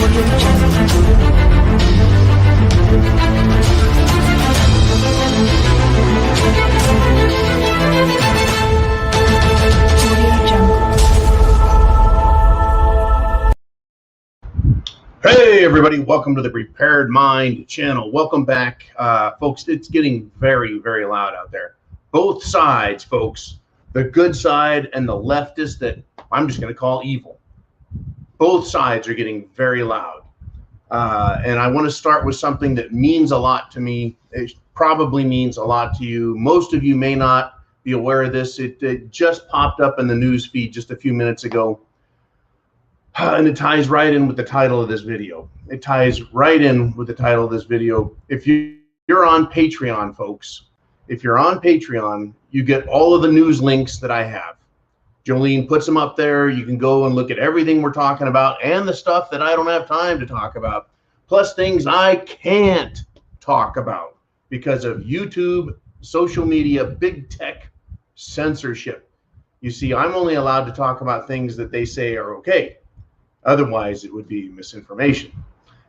Hey everybody, welcome to the Prepared Mind channel. Welcome back, folks. It's getting very, very loud out there. Both sides, folks, the good side and the leftist that I'm just going to call evil. Both sides are getting very loud. And I want to start with something that means a lot to me. It probably means a lot to you. Most of you may not be aware of this. It just popped up in the news feed just a few minutes ago. And it ties right in with the title of this video. It ties right in with the title of this video. If you're on Patreon, folks, if you're on Patreon, you get all of the news links that I have. Jolene puts them up there. You can go and look at everything we're talking about and the stuff that I don't have time to talk about, plus things I can't talk about because of YouTube, social media, big tech, censorship. You see, I'm only allowed to talk about things that they say are okay. Otherwise, it would be misinformation.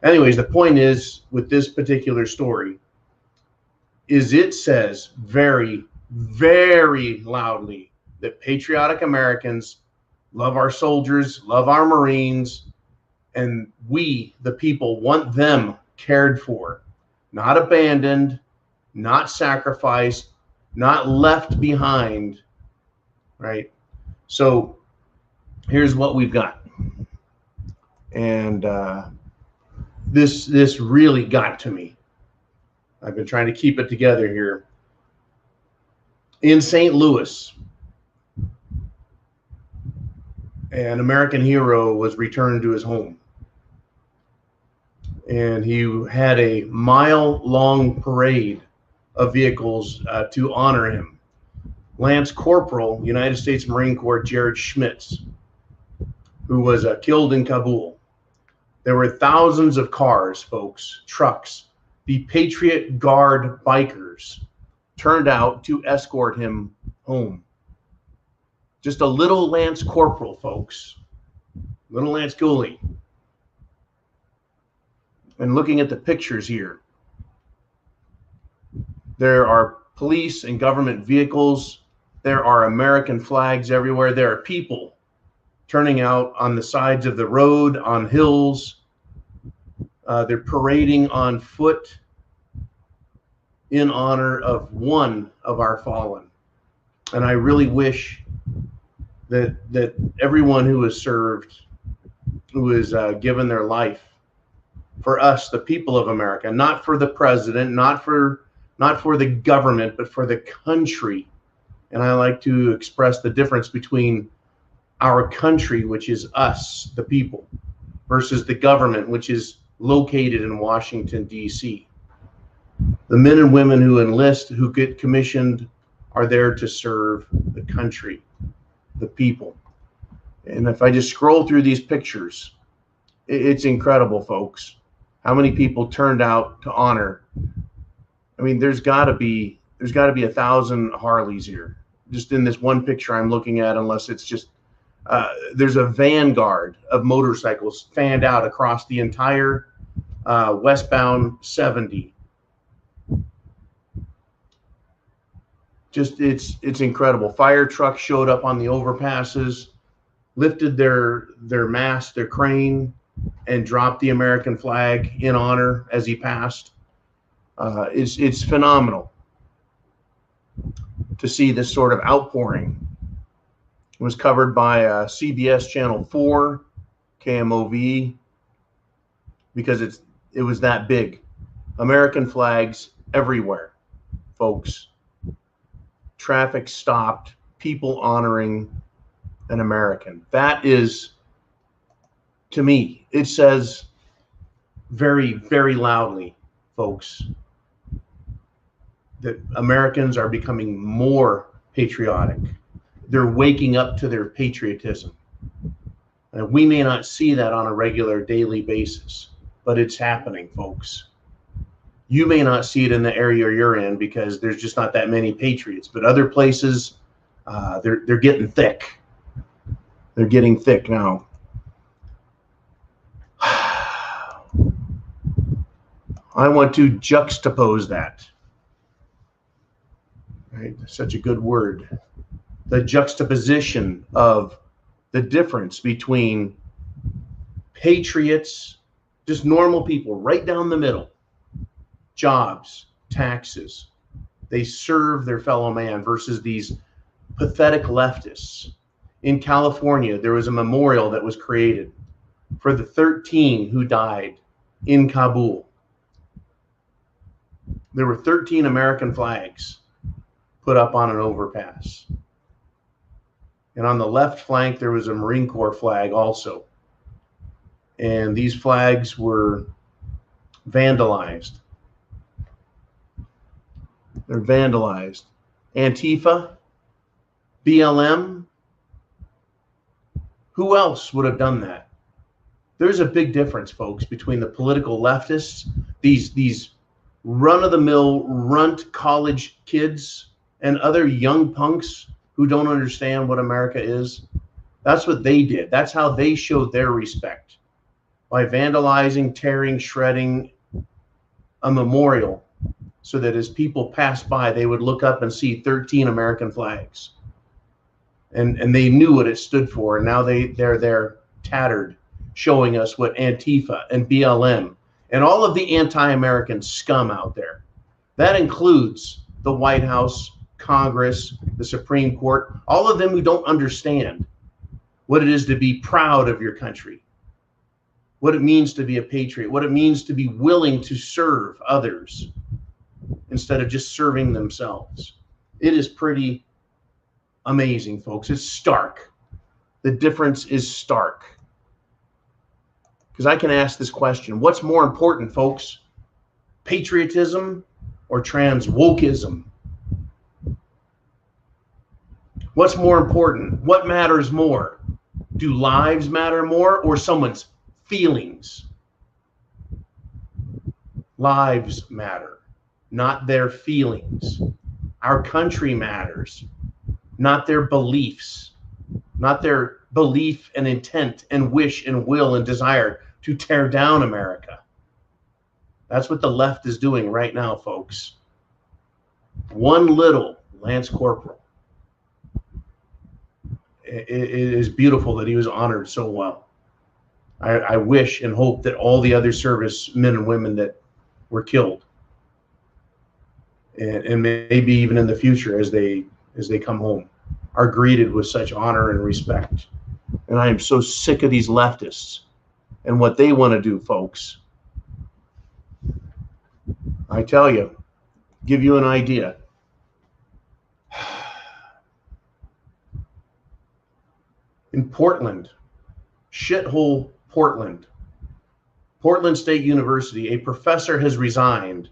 Anyways, the point is, with this particular story, is it says very, very loudly that patriotic Americans love our soldiers, love our Marines, and we, the people, want them cared for, not abandoned, not sacrificed, not left behind, right? So here's what we've got. And this really got to me. I've been trying to keep it together here. In St. Louis, an American hero was returned to his home. And he had a mile-long parade of vehicles to honor him. Lance Corporal, United States Marine Corps, Jared Schmitz, who was killed in Kabul. There were thousands of cars, folks, trucks. The Patriot Guard bikers turned out to escort him home. Just a little Lance Corporal, folks. Little Lance Gooley. And looking at the pictures here, there are police and government vehicles. There are American flags everywhere. There are people turning out on the sides of the road, on hills. They're parading on foot in honor of one of our fallen. And I really wish that everyone who has served, who has given their life for us, the people of America, not for the president, not for the government, but for the country. And I like to express the difference between our country, which is us, the people, versus the government, which is located in Washington, D.C. The men and women who enlist, who get commissioned, are there to serve the country, the people. And if I just scroll through these pictures, it's incredible, folks, how many people turned out to honor. I mean, there's got to be 1,000 Harleys here, just in this one picture I'm looking at, unless it's just there's a vanguard of motorcycles fanned out across the entire westbound 70. Just it's incredible. Fire trucks showed up on the overpasses, lifted their mast, their crane, and dropped the American flag in honor as he passed. It's phenomenal to see this sort of outpouring. It was covered by CBS Channel 4, KMOV, because it was that big. American flags everywhere, folks. Traffic stopped, people honoring an American. That is, to me, it says very, very loudly, folks, that Americans are becoming more patriotic. They're waking up to their patriotism. And we may not see that on a regular daily basis, but it's happening, folks. You may not see it in the area you're in because there's just not that many patriots, but other places, they're getting thick. They're getting thick now. I want to juxtapose that. Right? Such a good word. The juxtaposition of the difference between patriots, just normal people, right down the middle, jobs, taxes, they serve their fellow man, versus these pathetic leftists. In California, there was a memorial that was created for the 13 who died in Kabul. There were 13 American flags put up on an overpass. And on the left flank, there was a Marine Corps flag also. And these flags were vandalized. They're vandalized. Antifa, BLM, who else would have done that? There's a big difference, folks, between the political leftists, these run-of-the-mill runt college kids, and other young punks who don't understand what America is. That's what they did. That's how they showed their respect, by vandalizing, tearing, shredding a memorial, so that as people passed by, they would look up and see 13 American flags. And they knew what it stood for. And now they're there tattered, showing us what Antifa and BLM and all of the anti-American scum out there. That includes the White House, Congress, the Supreme Court, all of them who don't understand what it is to be proud of your country, what it means to be a patriot, what it means to be willing to serve others instead of just serving themselves. It is pretty amazing, folks. It's stark. The difference is stark. Because I can ask this question: what's more important, folks? Patriotism or trans wokeism? What's more important? What matters more? Do lives matter more, or someone's feelings? Lives matter, not their feelings. Our country matters, not their beliefs, not their belief and intent and wish and will and desire to tear down America. That's what the left is doing right now, folks. One little Lance Corporal. It is beautiful that he was honored so well. I wish and hope that all the other servicemen and women that were killed, and maybe even in the future as they come home, are greeted with such honor and respect. And I am so sick of these leftists and what they want to do, folks. I tell you, give you an idea. In Portland, shithole Portland, Portland State University, a professor has resigned.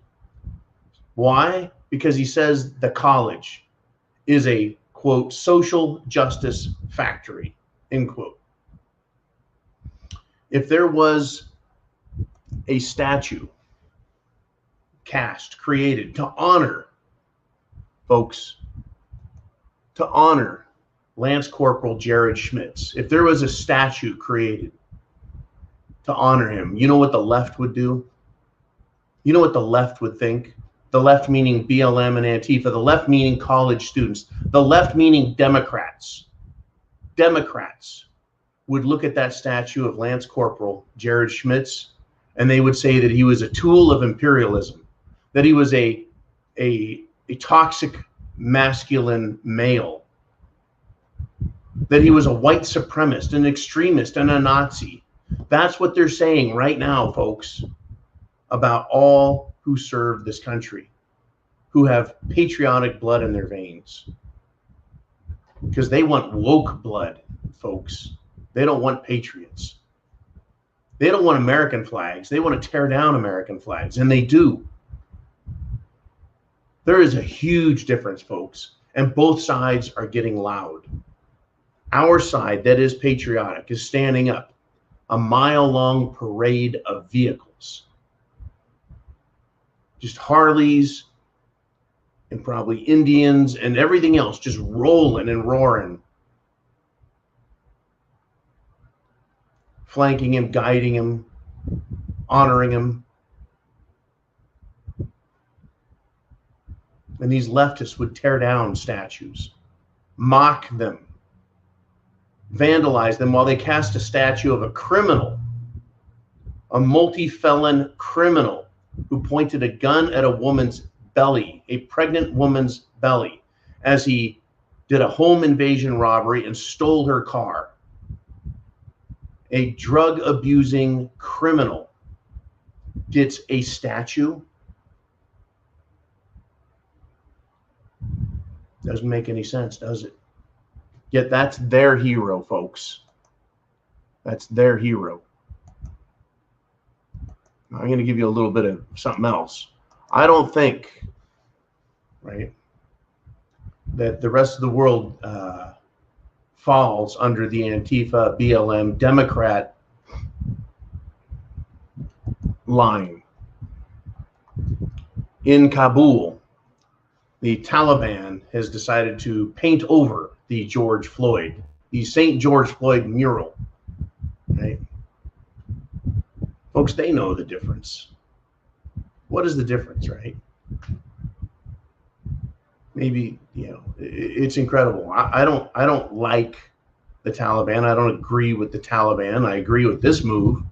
Why? Because he says the college is a, quote, social justice factory, end quote. If there was a statue created to honor, folks, to honor Lance Corporal Jared Schmitz, if there was a statue created to honor him, you know what the left would do? You know what the left would think? The left meaning BLM and Antifa, the left meaning college students, the left meaning Democrats. Democrats would look at that statue of Lance Corporal Jared Schmitz, and they would say that he was a tool of imperialism, that he was a toxic masculine male, that he was a white supremacist, an extremist, and a Nazi. That's what they're saying right now, folks, about all who serve this country, who have patriotic blood in their veins. Because they want woke blood, folks. They don't want patriots. They don't want American flags. They want to tear down American flags, and they do. There is a huge difference, folks, and both sides are getting loud. Our side, that is patriotic, is standing up. A mile-long parade of vehicles. Just Harleys and probably Indians and everything else just rolling and roaring. Flanking him, guiding him, honoring him. And these leftists would tear down statues, mock them, vandalize them while they cast a statue of a criminal, a multi-felon criminal who pointed a gun at a woman's belly, a pregnant woman's belly, as he did a home invasion robbery and stole her car. A drug-abusing criminal gets a statue. Doesn't make any sense, does it? Yet that's their hero, folks. That's their hero. I'm going to give you a little bit of something else. I don't think, right, that the rest of the world falls under the Antifa, BLM, Democrat line. In Kabul, the Taliban has decided to paint over the St. George Floyd mural, right? Folks, they know the difference. What is the difference, right? Maybe, you know, it's incredible. I don't like the Taliban. I don't agree with the Taliban. I agree with this move.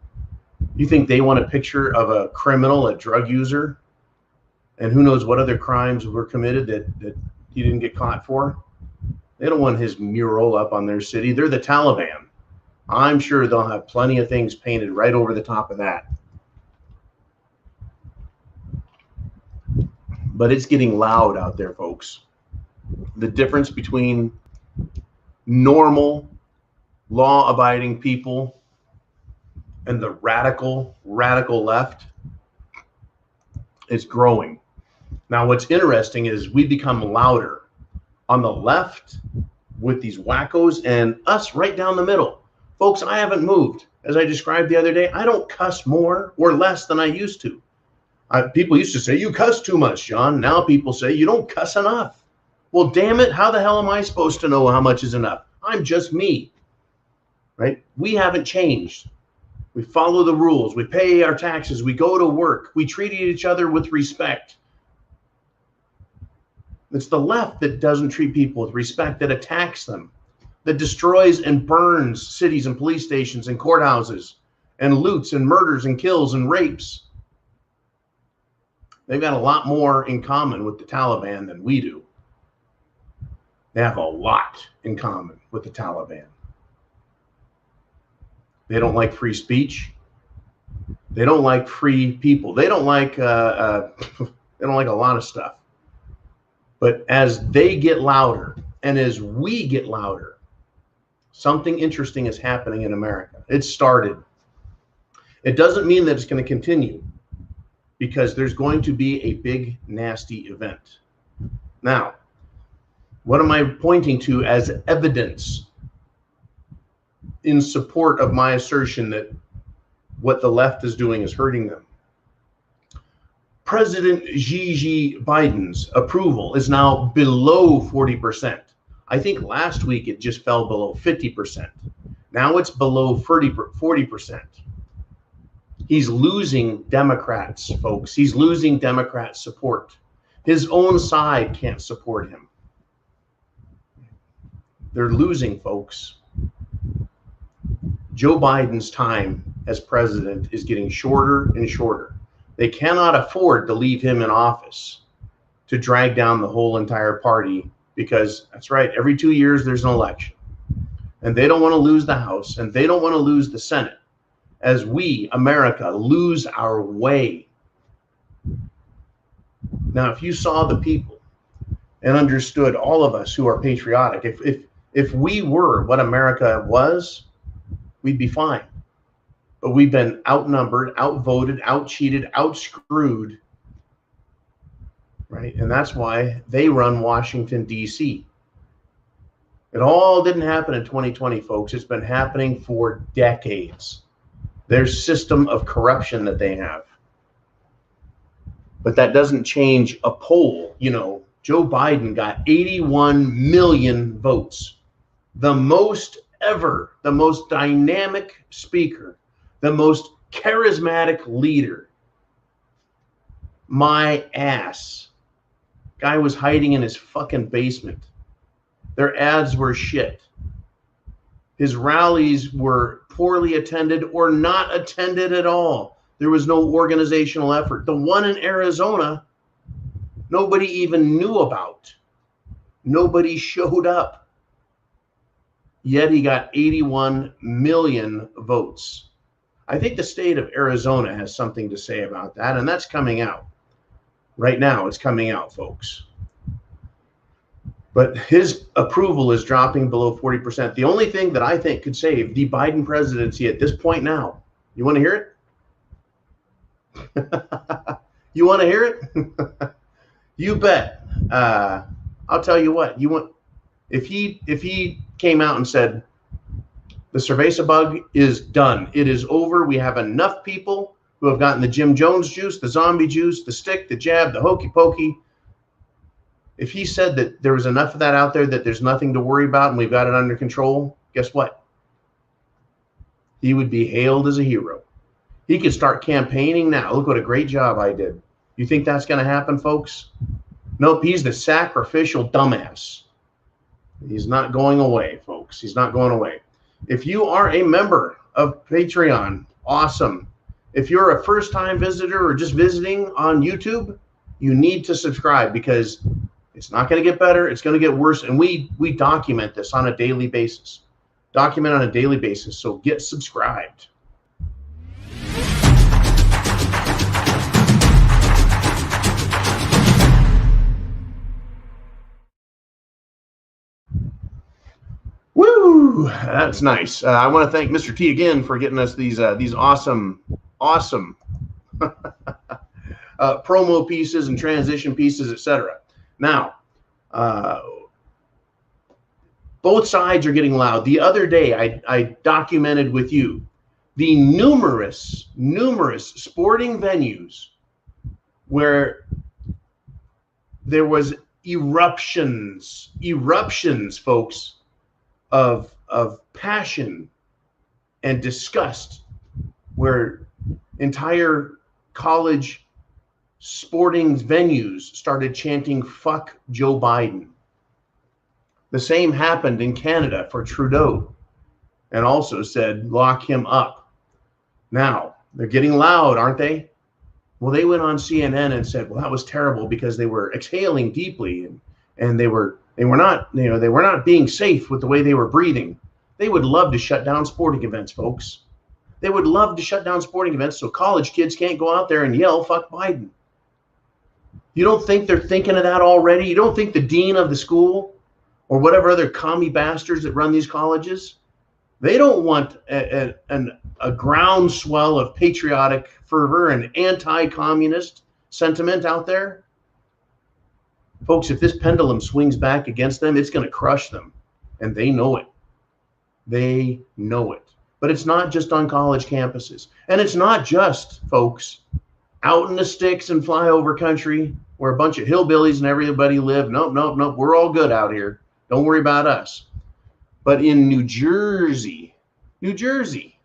You think they want a picture of a criminal, a drug user, and who knows what other crimes were committed that he didn't get caught for? They don't want his mural up on their city. They're the Taliban. I'm sure they'll have plenty of things painted right over the top of that. But it's getting loud out there, folks. The difference between normal, law-abiding people and the radical left is growing. Now, what's interesting is we become louder on the left with these wackos and us right down the middle. Folks, I haven't moved. As I described the other day, I don't cuss more or less than I used to. People used to say, you cuss too much, John. Now people say, you don't cuss enough. Well, damn it, how the hell am I supposed to know how much is enough? I'm just me, right? We haven't changed. We follow the rules. We pay our taxes. We go to work. We treat each other with respect. It's the left that doesn't treat people with respect, that attacks them, that destroys and burns cities and police stations and courthouses, and loots and murders and kills and rapes. They've got a lot more in common with the Taliban than we do. They have a lot in common with the Taliban. They don't like free speech. They don't like free people. They don't like they don't like a lot of stuff. But as they get louder and as we get louder, something interesting is happening in America. It started. It doesn't mean that it's going to continue, because there's going to be a big, nasty event. Now, what am I pointing to as evidence in support of my assertion that what the left is doing is hurting them? President Xi Biden's approval is now below 40%. I think last week it just fell below 50%. Now it's below 40%. He's losing Democrats, folks. He's losing Democrat support. His own side can't support him. They're losing, folks. Joe Biden's time as president is getting shorter and shorter. They cannot afford to leave him in office to drag down the whole entire party, because that's right, every 2 years there's an election. And they don't want to lose the House, and they don't want to lose the Senate, as we, America, lose our way. Now, if you saw the people and understood, all of us who are patriotic, if we were what America was, we'd be fine. But we've been outnumbered, outvoted, outcheated, outscrewed, right? And that's why they run Washington, D.C. It all didn't happen in 2020, folks. It's been happening for decades. Their system of corruption that they have. But that doesn't change a poll. You know, Joe Biden got 81 million votes. The most ever, the most dynamic speaker, the most charismatic leader. My ass. Guy was hiding in his fucking basement. Their ads were shit. His rallies were poorly attended or not attended at all. There was no organizational effort. The one in Arizona, nobody even knew about. Nobody showed up. Yet he got 81 million votes. I think the state of Arizona has something to say about that, and that's coming out. Right now, it's coming out, folks. But his approval is dropping below 40%. The only thing that I think could save the Biden presidency at this point now, you want to hear it? You want to hear it? You bet. I'll tell you what. If he came out and said the cerveza bug is done, it is over. We have enough people who have gotten the Jim Jones juice, the zombie juice, the stick, the jab, the hokey pokey. If he said that there was enough of that out there, that there's nothing to worry about and we've got it under control, guess what? He would be hailed as a hero. He could start campaigning now. Look what a great job I did. You think that's going to happen, folks? Nope, he's the sacrificial dumbass. He's not going away, folks. He's not going away. If you are a member of Patreon, awesome. If you're a first-time visitor or just visiting on YouTube, you need to subscribe because it's not going to get better. It's going to get worse. And we document this on a daily basis. Document on a daily basis. So get subscribed. Woo! That's nice. I want to thank Mr. T again for getting us these awesome promo pieces and transition pieces, etc. Now, both sides are getting loud. The other day, I documented with you the numerous sporting venues where there was eruptions, folks, of passion and disgust, where entire college sporting venues started chanting "fuck Joe Biden." The same happened in Canada for Trudeau, and also said lock him up. Now they're getting loud, aren't they? Well, they went on CNN and said, well, that was terrible because they were exhaling deeply and they were not being safe with the way they were breathing. They would love to shut down sporting events, folks. They would love to shut down sporting events so college kids can't go out there and yell "fuck Biden." You don't think they're thinking of that already? You don't think the dean of the school or whatever other commie bastards that run these colleges, they don't want a groundswell of patriotic fervor and anti-communist sentiment out there? Folks, if this pendulum swings back against them, it's going to crush them. And they know it. They know it. But it's not just on college campuses. And it's not just, folks, out in the sticks and flyover country where a bunch of hillbillies and everybody live. Nope. We're all good out here. Don't worry about us. But in New Jersey,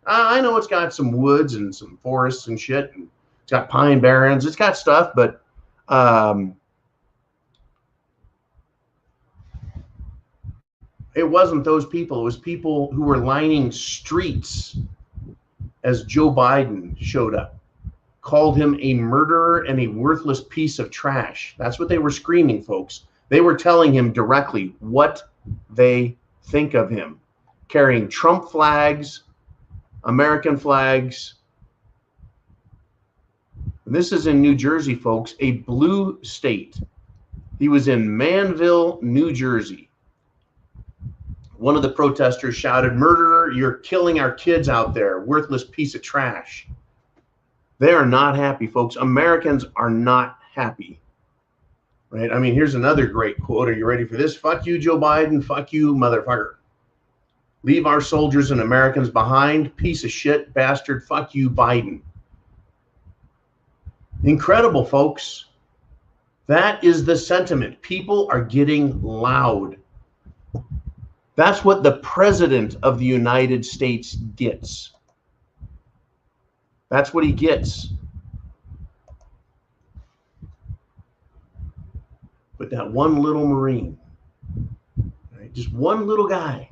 I know it's got some woods and some forests and shit. And it's got pine barrens. It's got stuff, but it wasn't those people. It was people who were lining streets as Joe Biden showed up, called him a murderer and a worthless piece of trash. That's what they were screaming, folks. They were telling him directly what they think of him, carrying Trump flags, American flags. This is in New Jersey, folks, a blue state. He was in Manville, New Jersey. One of the protesters shouted, "Murderer, you're killing our kids out there, worthless piece of trash." They are not happy, folks. Americans are not happy. Right? I mean, here's another great quote. Are you ready for this? "Fuck you, Joe Biden. Fuck you, motherfucker. Leave our soldiers and Americans behind. Piece of shit, bastard. Fuck you, Biden." Incredible, folks. That is the sentiment. People are getting loud. That's what the President of the United States gets. That's what he gets. But that one little Marine, right, just one little guy,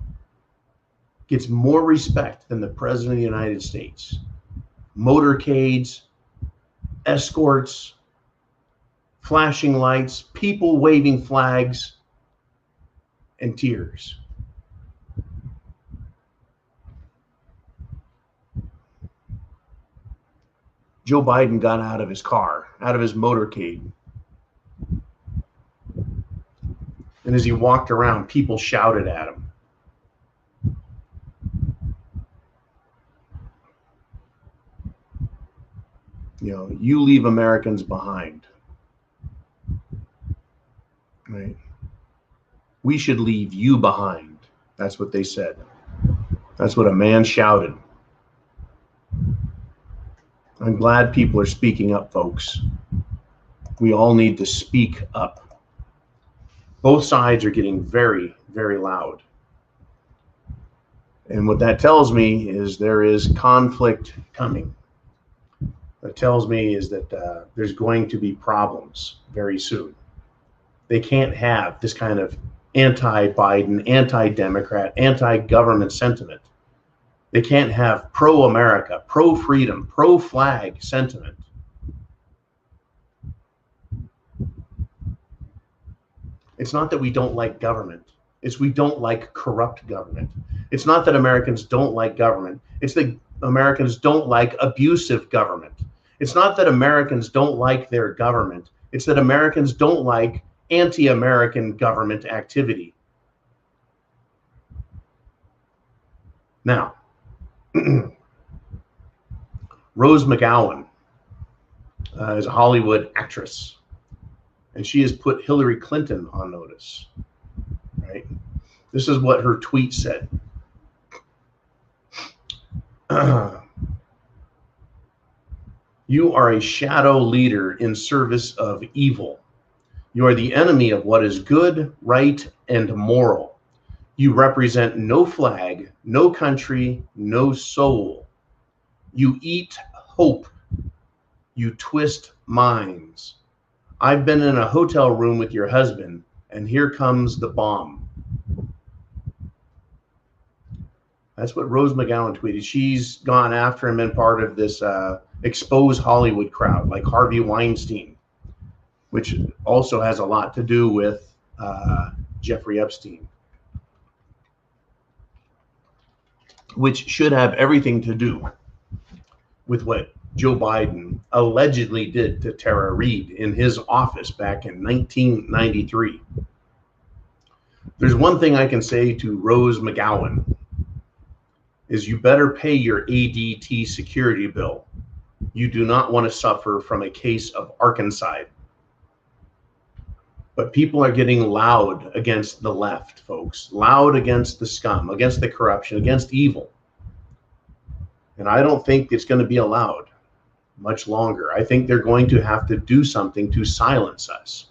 gets more respect than the President of the United States. Motorcades, escorts, flashing lights, people waving flags, and tears. Joe Biden got out of his car, out of his motorcade. And as he walked around, people shouted at him. You know, you leave Americans behind. Right? We should leave you behind. That's what they said. That's what a man shouted. I'm glad people are speaking up, folks. We all need to speak up. Both sides are getting very, very loud. And what that tells me is there is conflict coming. That tells me is that there's going to be problems very soon. They can't have this kind of anti-Biden, anti-Democrat, anti-government sentiment. They can't have pro-America, pro-freedom, pro-flag sentiment. It's not that we don't like government. It's we don't like corrupt government. It's not that Americans don't like government. It's that Americans don't like abusive government. It's not that Americans don't like their government. It's that Americans don't like anti-American government activity. Now, Rose McGowan is a Hollywood actress, and she has put Hillary Clinton on notice, right? This is what her tweet said. You are a shadow leader in service of evil. You are the enemy of what is good, right, and moral. You represent no flag, no country, no soul. You eat hope. You twist minds. I've been in a hotel room with your husband, and here comes the bomb. That's what Rose McGowan tweeted. She's gone after him and part of this expose Hollywood crowd, like Harvey Weinstein, which also has a lot to do with Jeffrey Epstein, which should have everything to do with what Joe Biden allegedly did to Tara Reade in his office back in 1993. There's one thing I can say to Rose McGowan is you better pay your ADT security bill. You do not want to suffer from a case of arkancide. But people are getting loud against the left, folks. Loud against the scum, against the corruption, against evil. And I don't think it's going to be allowed much longer. I think they're going to have to do something to silence us.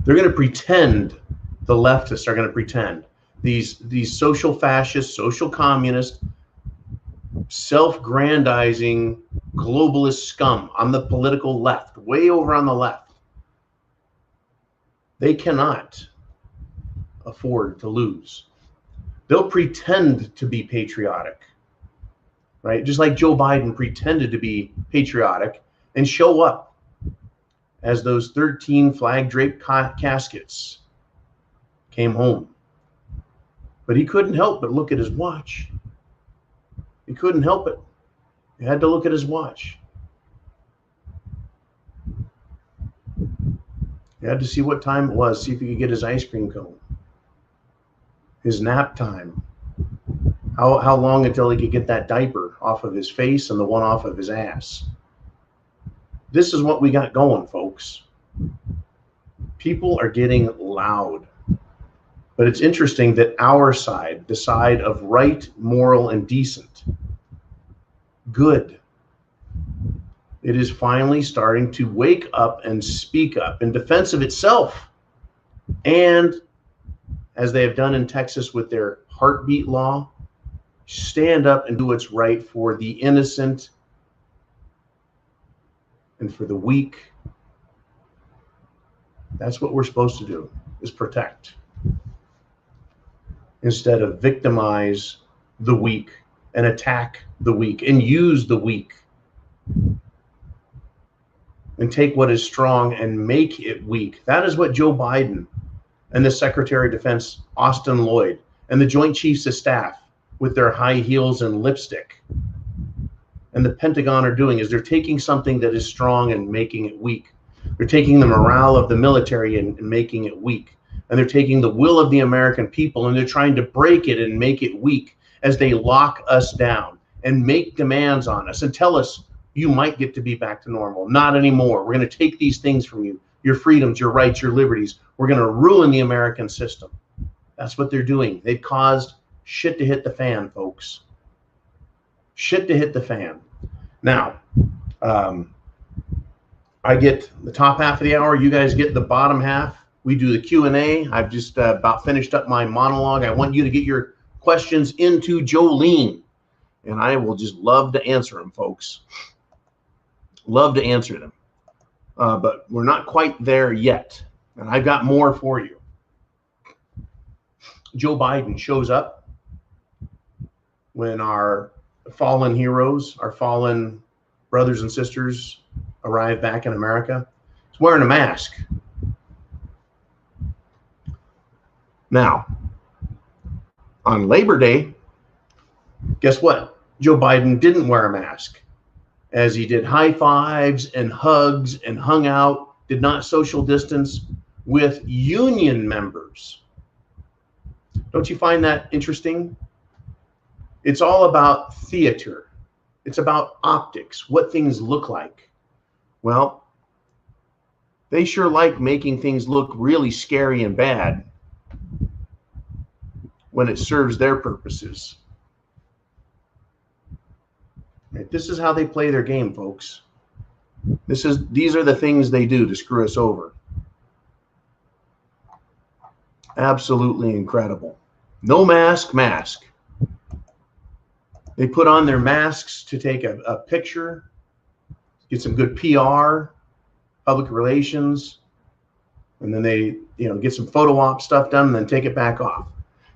They're going to pretend, the leftists are going to pretend, these social fascists, social communists, self-grandizing globalist scum on the political left, way over on the left. They cannot afford to lose. They'll pretend to be patriotic, right? Just like Joe Biden pretended to be patriotic and show up as those 13 flag-draped caskets came home. But he couldn't help but look at his watch. He couldn't help it. He had to look at his watch. He had to see what time it was, see if he could get his ice cream cone. His nap time. How long until he could get that diaper off of his face and the one off of his ass. This is what we got going, folks. People are getting loud. But it's interesting that our side, the side of right, moral, and decent, good, it is finally starting to wake up and speak up in defense of itself. And as they have done in Texas with their heartbeat law, stand up and do what's right for the innocent and for the weak That's what we're supposed to do, is protect, instead of victimize the weak and attack the weak and use the weak and take what is strong and make it weak. That is what Joe Biden and the Secretary of Defense, Austin Lloyd, and the Joint Chiefs of Staff with their high heels and lipstick and the Pentagon are doing, is they're taking something that is strong and making it weak. They're taking the morale of the military and making it weak. And they're taking the will of the American people and they're trying to break it and make it weak as they lock us down and make demands on us and tell us, you might get to be back to normal. Not anymore. We're going to take these things from you, your freedoms, your rights, your liberties. We're going to ruin the American system. That's what they're doing. They've caused shit to hit the fan, folks. Shit to hit the fan. Now, I get the top half of the hour. You guys get the bottom half. We do the Q&A. I've just about finished up my monologue. I want you to get your questions into Jolene, and I will just love to answer them, folks. Love to answer them. But we're not quite there yet, and I've got more for you. Joe Biden shows up when our fallen heroes, our fallen brothers and sisters arrive back in America. He's wearing a mask. Now, on Labor Day, guess what? Joe Biden didn't wear a mask, as he did high fives and hugs and hung out, did not social distance with union members. Don't you find that interesting? It's all about theater. It's about optics, what things look like. Well, they sure like making things look really scary and bad when it serves their purposes. Right? This is how they play their game, folks. These are the things they do to screw us over. Absolutely incredible. No mask. They put on their masks to take a picture, get some good PR, public relations, and then they, get some photo op stuff done and then take it back off.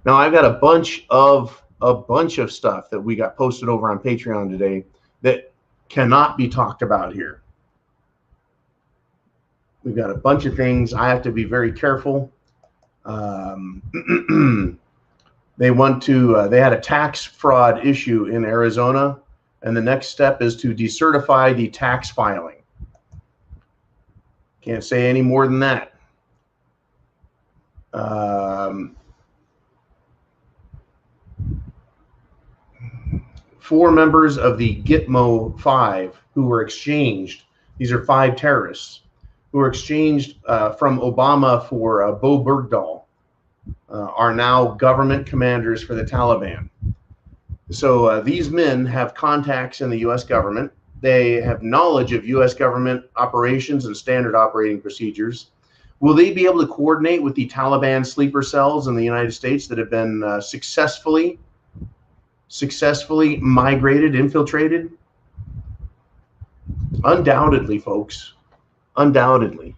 Now I've got a bunch of stuff that we got posted over on Patreon today that cannot be talked about here. We've got a bunch of things. I have to be very careful. They had a tax fraud issue in Arizona, and the next step is to decertify the tax filing. Can't say any more than that. 4 members of the Gitmo 5 who were exchanged, these are 5 terrorists, who were exchanged from Obama for Bo Bergdahl, are now government commanders for the Taliban. So these men have contacts in the U.S. government. They have knowledge of U.S. government operations and standard operating procedures. Will they be able to coordinate with the Taliban sleeper cells in the United States that have been successfully migrated, infiltrated? Undoubtedly, folks. Undoubtedly.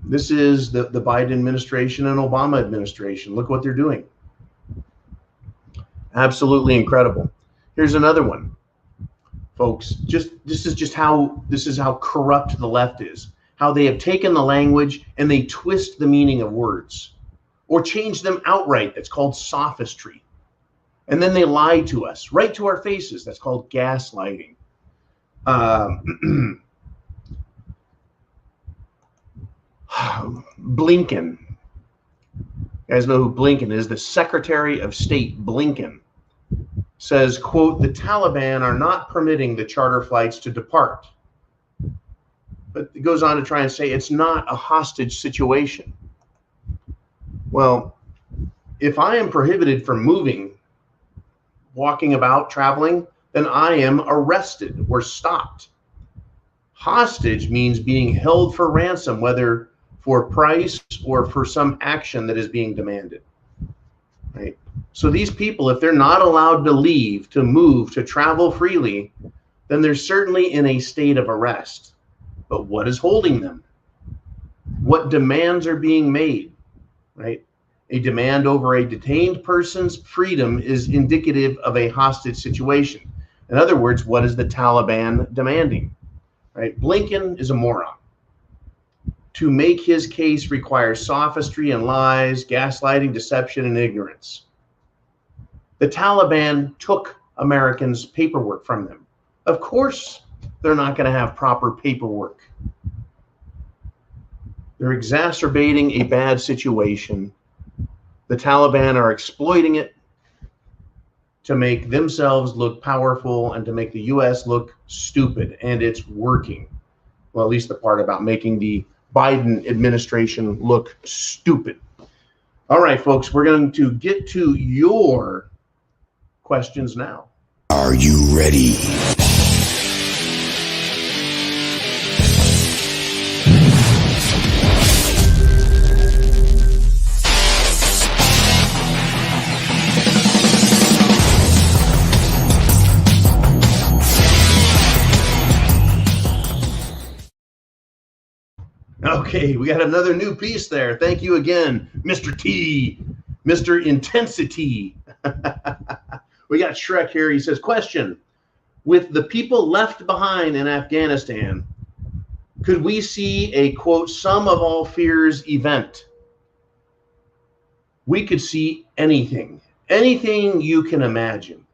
This is the Biden administration and Obama administration. Look what they're doing. Absolutely incredible. Here's another one, folks. This is how corrupt the left is. How they have taken the language and they twist the meaning of words, or change them outright. That's called sophistry. And then they lie to us right to our faces. That's called gaslighting. Blinken. You guys know who Blinken is? The Secretary of State, Blinken, says, quote, the Taliban are not permitting the charter flights to depart. But it goes on to try and say it's not a hostage situation. Well, if I am prohibited from moving, walking about, traveling, then I am arrested or stopped. Hostage means being held for ransom, whether for price or for some action that is being demanded. Right? So these people, if they're not allowed to leave, to move, to travel freely, then they're certainly in a state of arrest. But what is holding them? What demands are being made, right? A demand over a detained person's freedom is indicative of a hostage situation. In other words, what is the Taliban demanding, right? Blinken is a moron. To make his case requires sophistry and lies, gaslighting, deception, and ignorance. The Taliban took Americans' paperwork from them. Of course, they're not going to have proper paperwork. They're exacerbating a bad situation. The Taliban are exploiting it to make themselves look powerful and to make the U.S. look stupid, and it's working. Well, at least the part about making the Biden administration look stupid. All right, folks, we're going to get to your questions now. Are you ready? Okay, we got another new piece there. Thank you again, Mr. T, Mr. Intensity. We got Shrek here. He says, question, with the people left behind in Afghanistan, could we see a, quote, sum of all fears event? We could see anything you can imagine.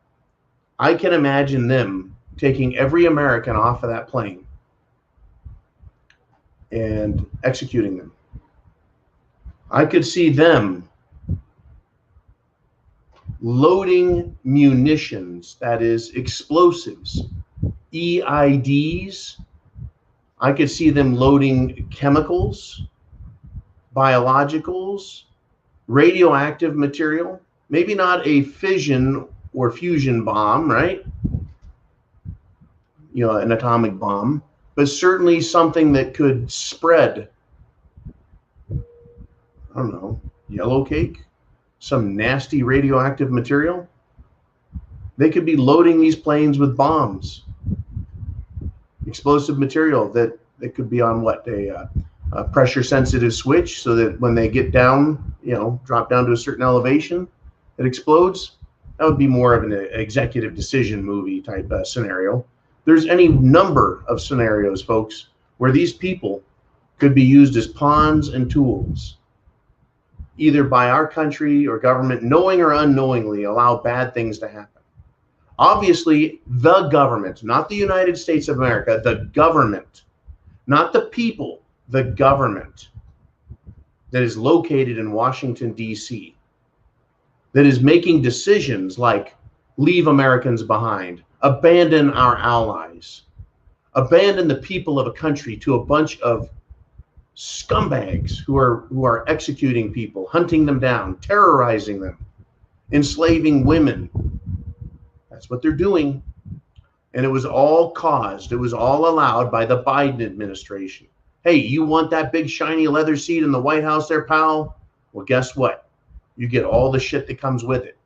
I can imagine them taking every American off of that plane and executing them. I could see them loading munitions, that is explosives, EIDs. I could see them loading chemicals, biologicals, radioactive material, maybe not a fission or fusion bomb, right? You know, an atomic bomb, but certainly something that could spread, I don't know, yellow cake, some nasty radioactive material. They could be loading these planes with bombs, explosive material that could be on what, a pressure sensitive switch, so that when they get down, you know, drop down to a certain elevation, it explodes. That would be more of an executive decision movie type scenario. There's any number of scenarios, folks, where these people could be used as pawns and tools, either by our country or government, knowing or unknowingly allow bad things to happen. Obviously, the government, not the United States of America, the government, not the people, the government that is located in Washington, D.C., that is making decisions like leave Americans behind, abandon our allies, abandon the people of a country to a bunch of scumbags who are executing people, hunting them down, terrorizing them, enslaving women. That's what they're doing. And it was all caused, it was all allowed by the Biden administration. Hey, you want that big shiny leather seat in the White House there, pal? Well, guess what? You get all the shit that comes with it.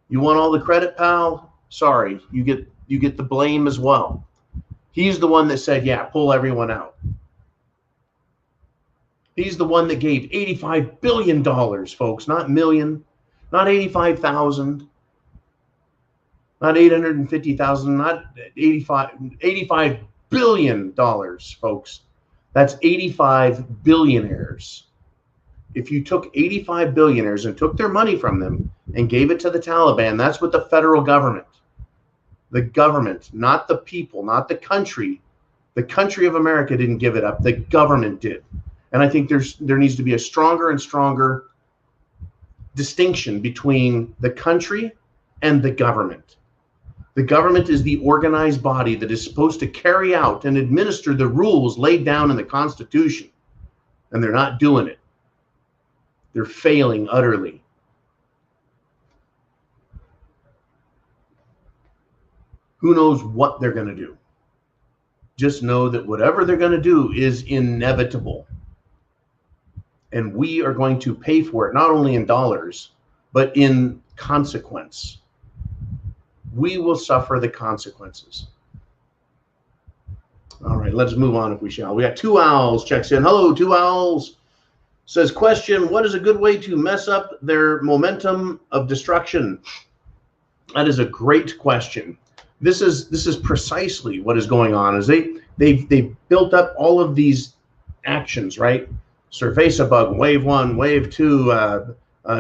You want all the credit, pal? Sorry, you get the blame as well. He's the one that said, yeah, pull everyone out. He's the one that gave $85 billion, folks, not million, not 85,000, not 850,000, not 85 billion dollars, folks. That's 85 billionaires. If you took 85 billionaires and took their money from them and gave it to the Taliban, that's what the federal government, not the people, not the country of America didn't give it up. The government did. And I think there needs to be a stronger and stronger distinction between the country and the government. The government is the organized body that is supposed to carry out and administer the rules laid down in the Constitution. And they're not doing it. They're failing utterly. Who knows what they're going to do? Just know that whatever they're going to do is inevitable. And we are going to pay for it, not only in dollars, but in consequence. We will suffer the consequences. All right, let's move on if we shall. We got Two Owls checks in. Hello, Two Owls. Says, question, what is a good way to mess up their momentum of destruction? That is a great question. This is precisely what is going on. Is they've built up all of these actions, right? Cerveza bug, wave 1, wave 2,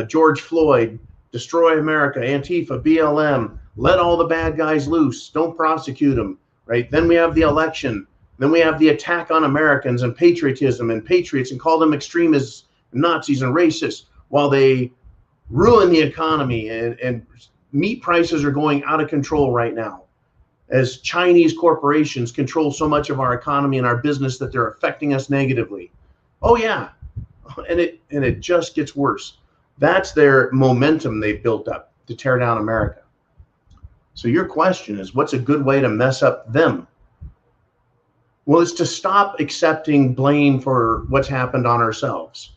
George Floyd, destroy America, Antifa, BLM, let all the bad guys loose, don't prosecute them, right? Then we have the election. Then we have the attack on Americans and patriotism and patriots and call them extremists, Nazis and racists, while they ruin the economy, and meat prices are going out of control right now as Chinese corporations control so much of our economy and our business that they're affecting us negatively. Oh yeah, and it just gets worse. That's their momentum they've built up to tear down America. So your question is, what's a good way to mess up them? Well, it's to stop accepting blame for what's happened on ourselves.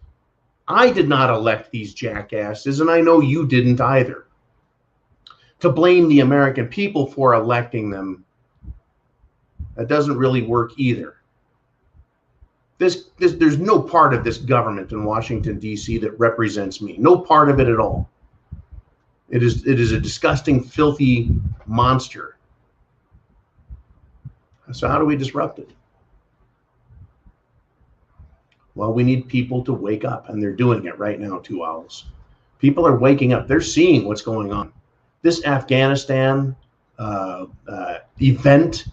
I did not elect these jackasses, and I know you didn't either. To blame the American people for electing them, that doesn't really work either. There's no part of this government in Washington, D.C. that represents me. No part of it at all. It is a disgusting, filthy monster. So how do we disrupt it? Well, we need people to wake up, and they're doing it right now, Two Owls. People are waking up. They're seeing what's going on. This Afghanistan event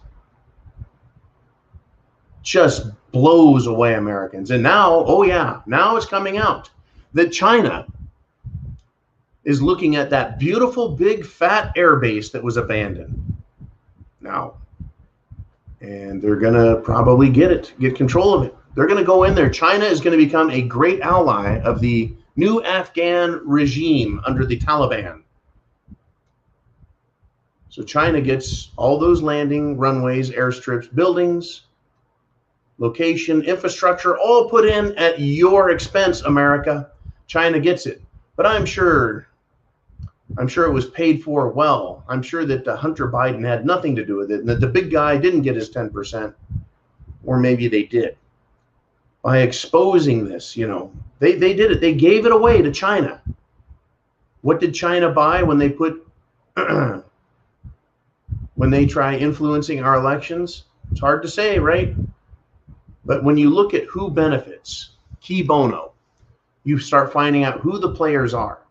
just blows away Americans. And now, oh yeah, now it's coming out that China is looking at that beautiful, big, fat air base that was abandoned now. And they're going to probably get control of it. They're going to go in there. China is going to become a great ally of the new Afghan regime under the Taliban. So China gets all those landing, runways, airstrips, buildings, location, infrastructure, all put in at your expense, America. China gets it. But I'm sure it was paid for well. I'm sure that Hunter Biden had nothing to do with it, and that the big guy didn't get his 10%, or maybe they did. By exposing this, they did it. They gave it away to China. What did China buy when they put when they try influencing our elections? It's hard to say, right? But when you look at who benefits, key bono, you start finding out who the players are.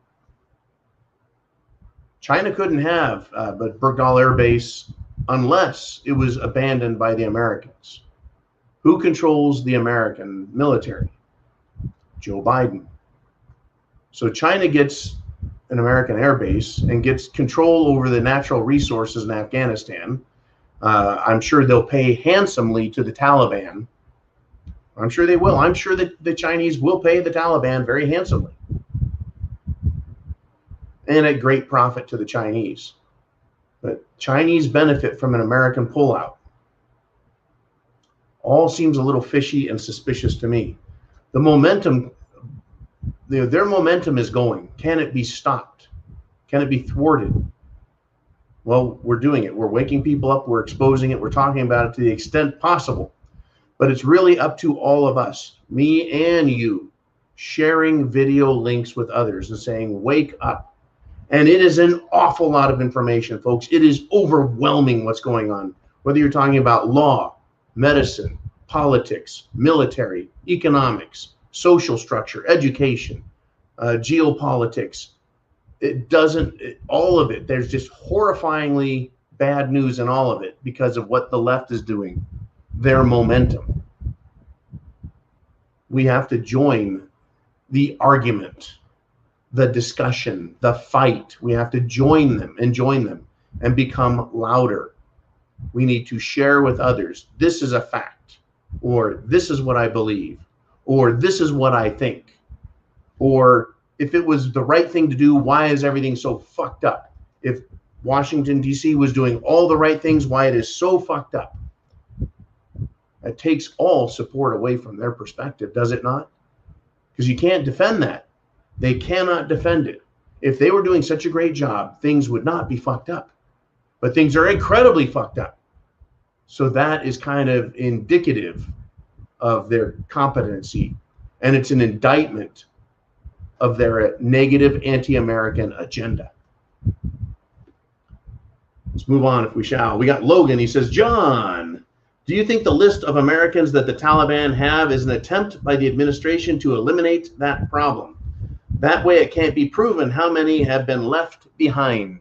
China couldn't have but Burgdal Air Base unless it was abandoned by the Americans. Who controls the American military? Joe Biden. So China gets an American air base and gets control over the natural resources in Afghanistan. I'm sure they'll pay handsomely to the Taliban. I'm sure they will. I'm sure that the Chinese will pay the Taliban very handsomely, and at great profit to the Chinese. But Chinese benefit from an American pullout. All seems a little fishy and suspicious to me. The momentum, their momentum is going. Can it be stopped? Can it be thwarted? Well, we're doing it. We're waking people up. We're exposing it. We're talking about it to the extent possible. But it's really up to all of us, me and you, sharing video links with others and saying, wake up. And it is an awful lot of information, folks. It is overwhelming what's going on. Whether you're talking about law, medicine, politics, military, economics, social structure, education, geopolitics. All of it, there's just horrifyingly bad news in all of it because of what the left is doing, their momentum. We have to join the argument, the discussion, the fight. We have to join them and become louder. We need to share with others, this is a fact, or this is what I believe, or this is what I think, or if it was the right thing to do, why is everything so fucked up? If Washington, D.C. was doing all the right things, why it is so fucked up? It takes all support away from their perspective, does it not? Because you can't defend that. They cannot defend it. If they were doing such a great job, things would not be fucked up. But things are incredibly fucked up. So that is kind of indicative of their competency, and it's an indictment of their negative anti-American agenda. Let's move on if we shall. We got Logan. He says, John, do you think the list of Americans that the Taliban have is an attempt by the administration to eliminate that problem? That way it can't be proven how many have been left behind.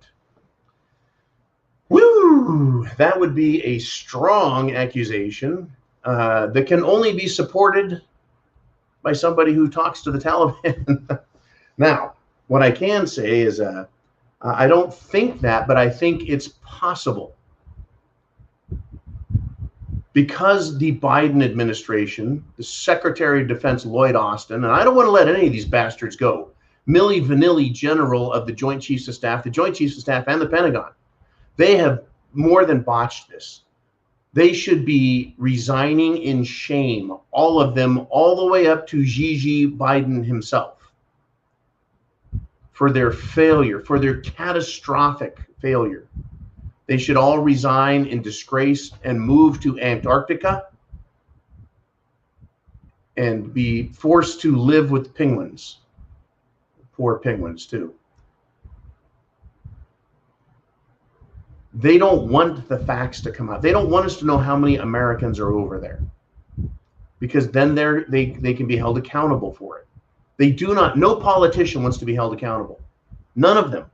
Woo! That would be a strong accusation that can only be supported by somebody who talks to the Taliban. Now, what I can say is I don't think that, but I think it's possible. Because the Biden administration, the Secretary of Defense Lloyd Austin, and I don't want to let any of these bastards go, Milli Vanilli, General of the Joint Chiefs of Staff, the Joint Chiefs of Staff, and the Pentagon, they have more than botched this. They should be resigning in shame, all of them, all the way up to Gigi Biden himself, for their failure, for their catastrophic failure. They should all resign in disgrace and move to Antarctica and be forced to live with penguins. Poor penguins, too. They don't want the facts to come out. They don't want us to know how many Americans are over there, because then they can be held accountable for it. They do not. No politician wants to be held accountable. None of them.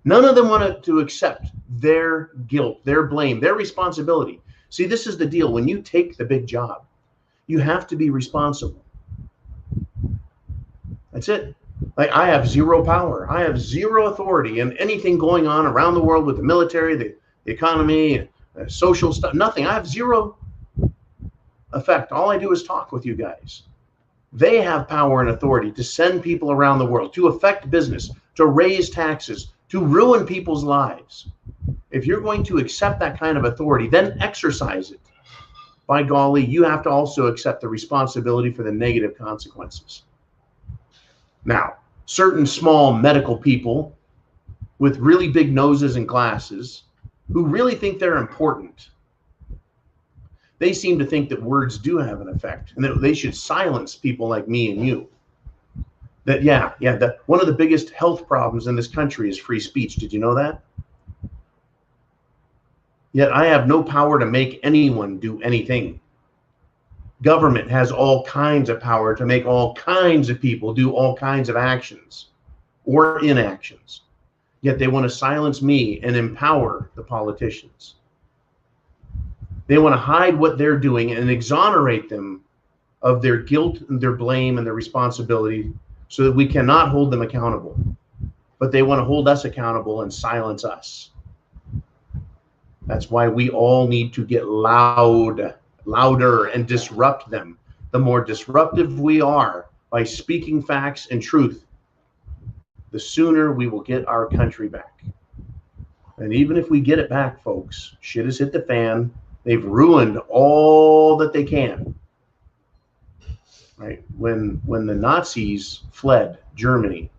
None of them want to accept their guilt, their blame, their responsibility. See, this is the deal. When you take the big job, you have to be responsible. That's it. Like, I have zero power. I have zero authority in anything going on around the world with the military, the economy, social stuff, nothing. I have zero effect. All I do is talk with you guys. They have power and authority to send people around the world, to affect business, to raise taxes, to ruin people's lives. If you're going to accept that kind of authority, then exercise it. By golly, you have to also accept the responsibility for the negative consequences. Now, certain small medical people with really big noses and glasses who really think they're important, they seem to think that words do have an effect and that they should silence people like me and you. That, one of the biggest health problems in this country is free speech. Did you know that? Yet I have no power to make anyone do anything. Government has all kinds of power to make all kinds of people do all kinds of actions or inactions. Yet they want to silence me and empower the politicians. They want to hide what they're doing and exonerate them of their guilt and their blame and their responsibility so that we cannot hold them accountable. But they want to hold us accountable and silence us. That's why we all need to get louder and disrupt them. The more disruptive we are by speaking facts and truth, the sooner we will get our country back. And even if we get it back, folks, shit has hit the fan. They've ruined all that they can. Right? When the Nazis fled Germany,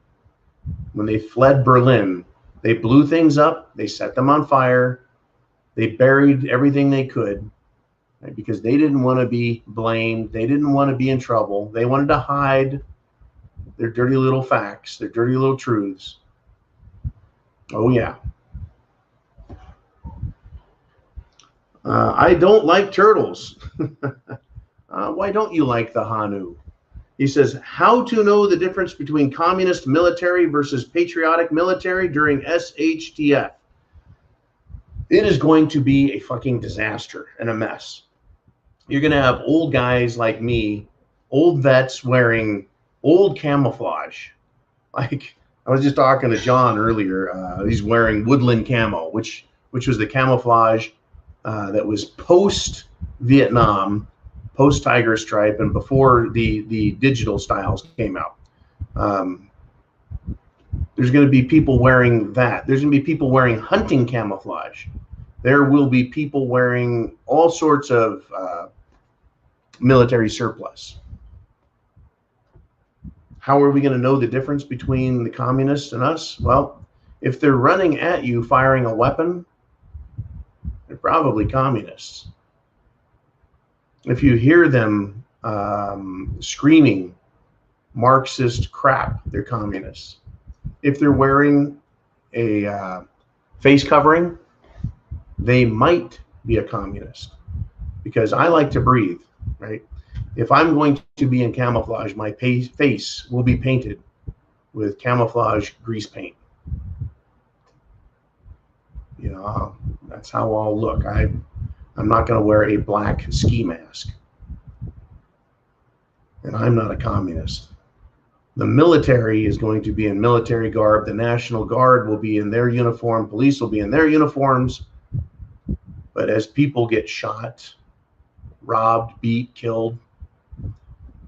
when they fled Berlin, they blew things up, they set them on fire, they buried everything they could, right? Because they didn't want to be blamed, they didn't want to be in trouble, they wanted to hide their dirty little facts, their dirty little truths. Oh yeah. I don't like turtles. Why don't you like the Hanu? He says, how to know the difference between communist military versus patriotic military during SHTF. It is going to be a fucking disaster and a mess. You're going to have old guys like me, old vets wearing old camouflage. Like, I was just talking to John earlier. He's wearing woodland camo, which was the camouflage that was post-Vietnam, post-Tiger Stripe, and before the digital styles came out. There's going to be people wearing that. There's going to be people wearing hunting camouflage. There will be people wearing all sorts of military surplus. How are we going to know the difference between the communists and us? Well, if they're running at you firing a weapon, they're probably communists. If you hear them screaming Marxist crap, they're communists. If they're wearing a face covering, they might be a communist, because I like to breathe, right? If I'm going to be in camouflage, my face will be painted with camouflage grease paint. You know, that's how I'll look. I'm not going to wear a black ski mask. And I'm not a communist. The military is going to be in military garb. The National Guard will be in their uniform. Police will be in their uniforms. But as people get shot, robbed, beat, killed,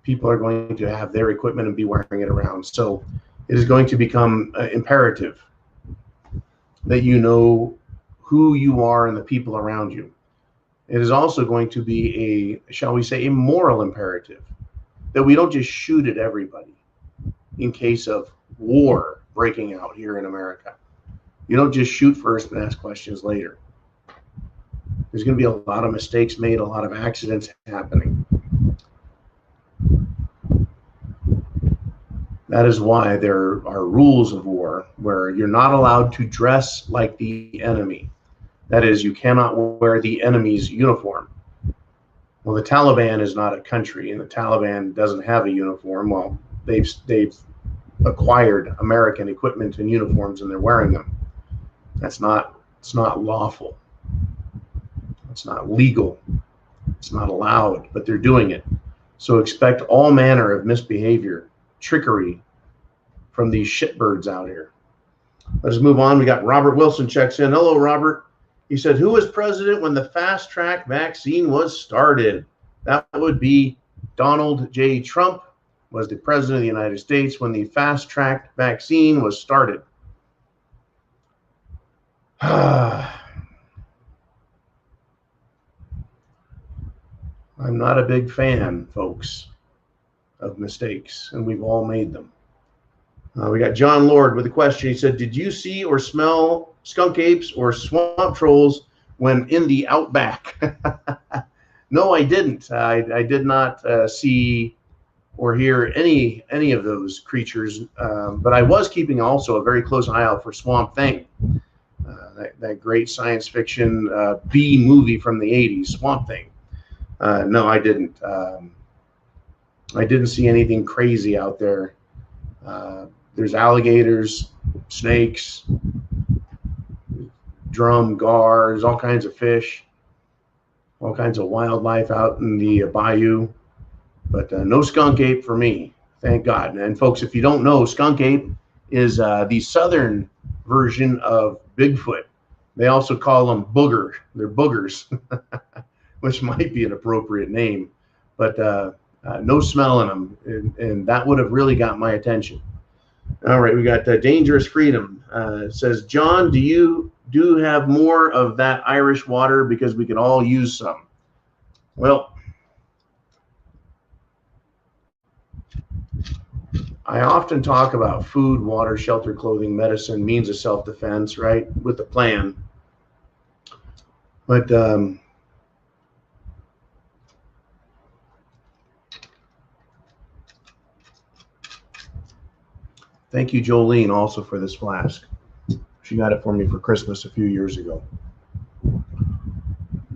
people are going to have their equipment and be wearing it around. So it is going to become imperative that you know who you are and the people around you. It is also going to be a, shall we say, a moral imperative that we don't just shoot at everybody in case of war breaking out here in America. You don't just shoot first and ask questions later. There's going to be a lot of mistakes made, a lot of accidents happening. That is why there are rules of war where you're not allowed to dress like the enemy. That is, you cannot wear the enemy's uniform. Well, the Taliban is not a country, and the Taliban doesn't have a uniform. Well, they've acquired American equipment and uniforms, and they're wearing them. It's not lawful. It's not legal. It's not allowed, but they're doing it. So expect all manner of misbehavior, trickery from these shitbirds out here. Let's move on. We got Robert Wilson checks in. Hello, Robert. He said, who was president when the fast-track vaccine was started? That would be Donald J. Trump was the president of the United States when the fast-track vaccine was started. I'm not a big fan, folks, of mistakes, and we've all made them. We got John Lord with a question. He said, did you see or smell skunk apes or swamp trolls when in the outback? No, I didn't. I did not see or hear any of those creatures, but I was keeping also a very close eye out for Swamp Thing, that great science fiction B movie from the 80s, Swamp Thing. No, I didn't. I didn't see anything crazy out there. There's alligators, snakes, drum, gar, there's all kinds of fish, all kinds of wildlife out in the bayou, but no skunk ape for me, thank God. And folks, if you don't know, skunk ape is the southern version of Bigfoot. They also call them booger. They're boogers, which might be an appropriate name, but no smell in them, and that would have really got my attention. All right, we got Dangerous Freedom. Says, John, do you have more of that Irish water, because we could all use some? Well, I often talk about food, water, shelter, clothing, medicine, means of self-defense, right, with the plan. But thank you, Jolene, also for this flask. She got it for me for Christmas a few years ago.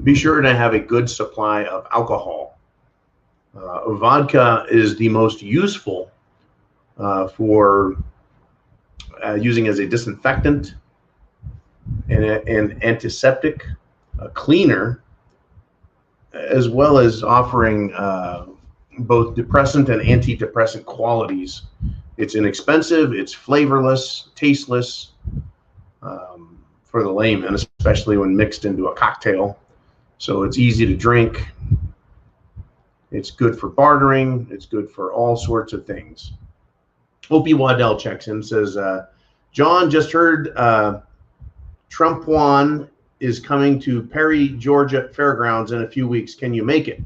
Be sure to have a good supply of alcohol. Vodka is the most useful for using as a disinfectant and an antiseptic, a cleaner, as well as offering both depressant and antidepressant qualities. It's inexpensive, it's flavorless, tasteless, for the layman, especially when mixed into a cocktail. So it's easy to drink. It's good for bartering. It's good for all sorts of things. Opie Waddell checks in, says, John, just heard Trump One is coming to Perry, Georgia Fairgrounds in a few weeks. Can you make it?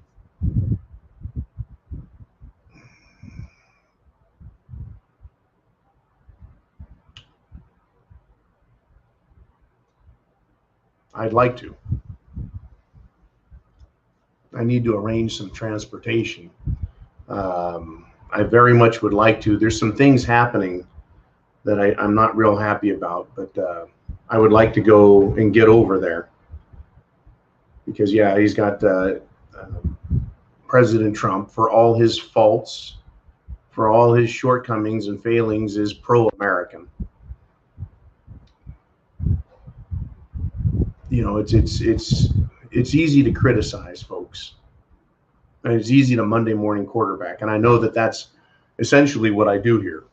I'd like to. I need to arrange some transportation. I very much would like to. There's some things happening that I'm not real happy about, but I would like to go and get over there. Because, yeah, he's got President Trump, for all his faults, for all his shortcomings and failings, is pro-American. You know, it's easy to criticize, folks. And it's easy to Monday morning quarterback. And I know that that's essentially what I do here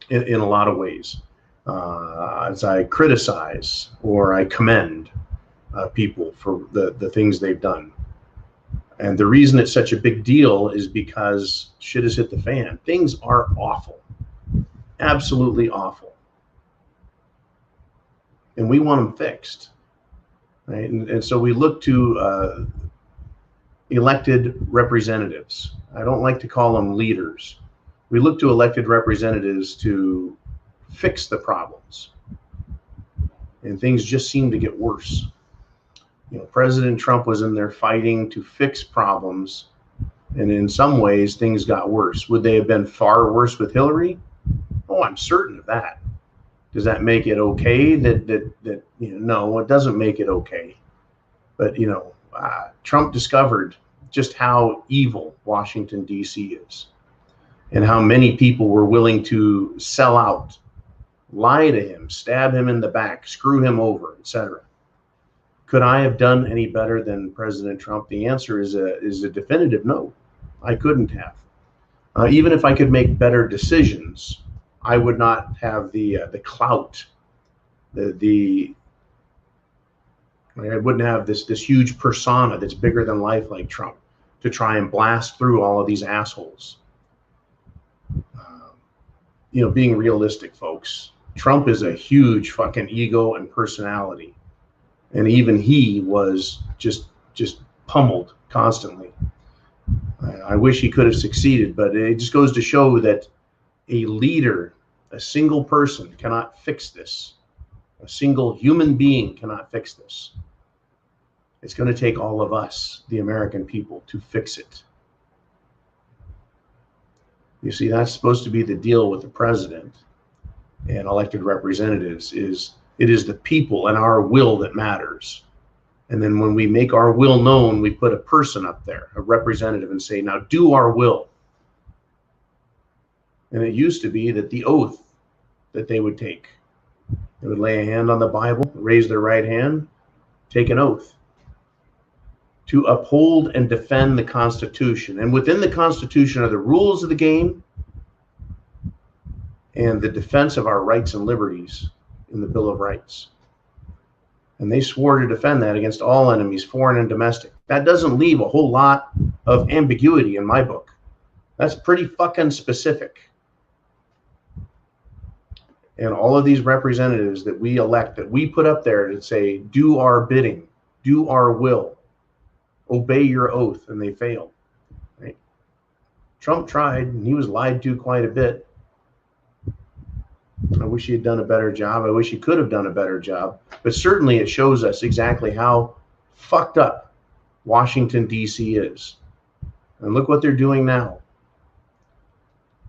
in a lot of ways. As I criticize or I commend people for the things they've done. And the reason it's such a big deal is because shit has hit the fan. Things are awful, absolutely awful. And we want them fixed, right? And so we look to elected representatives. I don't like to call them leaders. We look to elected representatives to fix the problems. And things just seem to get worse. You know, President Trump was in there fighting to fix problems, and in some ways things got worse. Would they have been far worse with Hillary? Oh, I'm certain of that. Does that make it okay that you know, no, it doesn't make it okay. But, you know, Trump discovered just how evil Washington, D.C. is, and how many people were willing to sell out, lie to him, stab him in the back, screw him over, etc. Could I have done any better than President Trump? The answer is a definitive no. I couldn't have. Even if I could make better decisions, I would not have the clout, I wouldn't have this huge persona that's bigger than life like Trump to try and blast through all of these assholes. You know, being realistic, folks, Trump is a huge fucking ego and personality. And even he was just pummeled constantly. I wish he could have succeeded, but it just goes to show that a leader, a single person, cannot fix this. A single human being cannot fix this. It's going to take all of us, the American people, to fix it. You see, that's supposed to be the deal with the president and elected representatives. It is the people and our will that matters. And then when we make our will known, we put a person up there, a representative, and say, now do our will. And it used to be that the oath that they would take, they would lay a hand on the Bible, raise their right hand, take an oath to uphold and defend the Constitution. And within the Constitution are the rules of the game and the defense of our rights and liberties in the Bill of Rights. And they swore to defend that against all enemies, foreign and domestic. That doesn't leave a whole lot of ambiguity in my book. That's pretty fucking specific. And all of these representatives that we elect, that we put up there to say, do our bidding, do our will, obey your oath, and they failed. Right? Trump tried, and he was lied to quite a bit. I wish he had done a better job. I wish he could have done a better job. But certainly it shows us exactly how fucked up Washington, D.C. is. And look what they're doing now.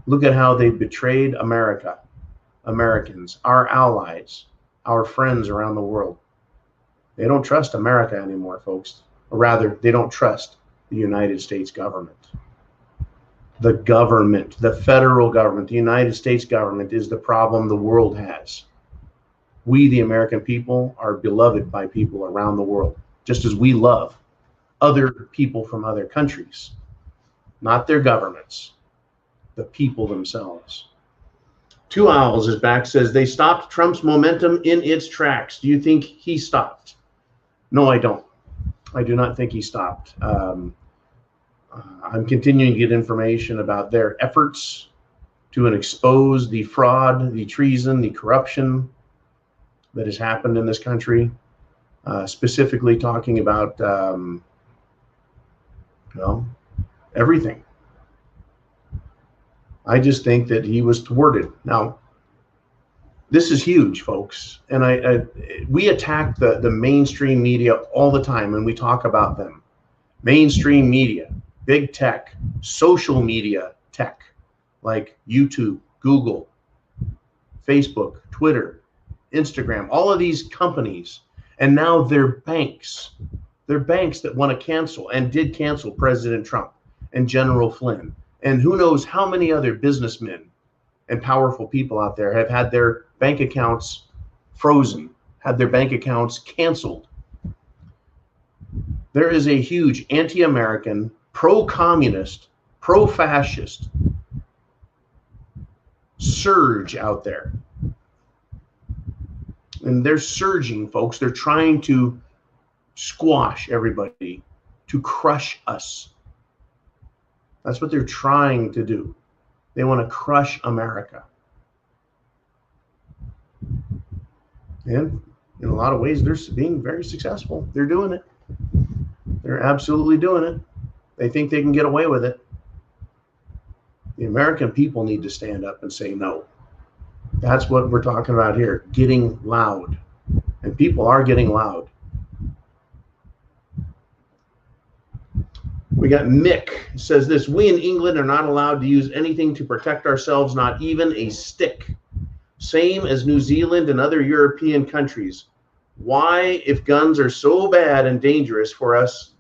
Look at how they betrayed America, Americans, our allies, our friends around the world. They don't trust America anymore, folks. Or rather, they don't trust the United States government. The government, the federal government, the United States government is the problem the world has. We, the American people, are beloved by people around the world, just as we love other people from other countries, not their governments, the people themselves. Two Owls is back, says they stopped Trump's momentum in its tracks. Do you think he stopped? No, I don't. I do not think he stopped. I'm continuing to get information about their efforts to expose the fraud, the treason, the corruption that has happened in this country, specifically talking about everything. I just think that he was thwarted. Now, this is huge, folks, and we attack the mainstream media all the time, and we talk about them. mainstream media, big tech, social media tech, like YouTube, Google, Facebook, Twitter, Instagram, all of these companies, and now they're banks. They're banks that want to cancel and did cancel President Trump and General Flynn. And who knows how many other businessmen and powerful people out there have had their bank accounts frozen, had their bank accounts canceled. There is a huge anti-American, pro-communist, pro-fascist surge out there. And they're surging, folks. They're trying to squash everybody, to crush us. That's what they're trying to do. They want to crush America. And in a lot of ways, they're being very successful. They're doing it. They're absolutely doing it. They think they can get away with it. The American people need to stand up and say no. That's what we're talking about here, getting loud. And people are getting loud. We got Mick says this: we in England are not allowed to use anything to protect ourselves, not even a stick. Same as New Zealand and other European countries. Why, if guns are so bad and dangerous for us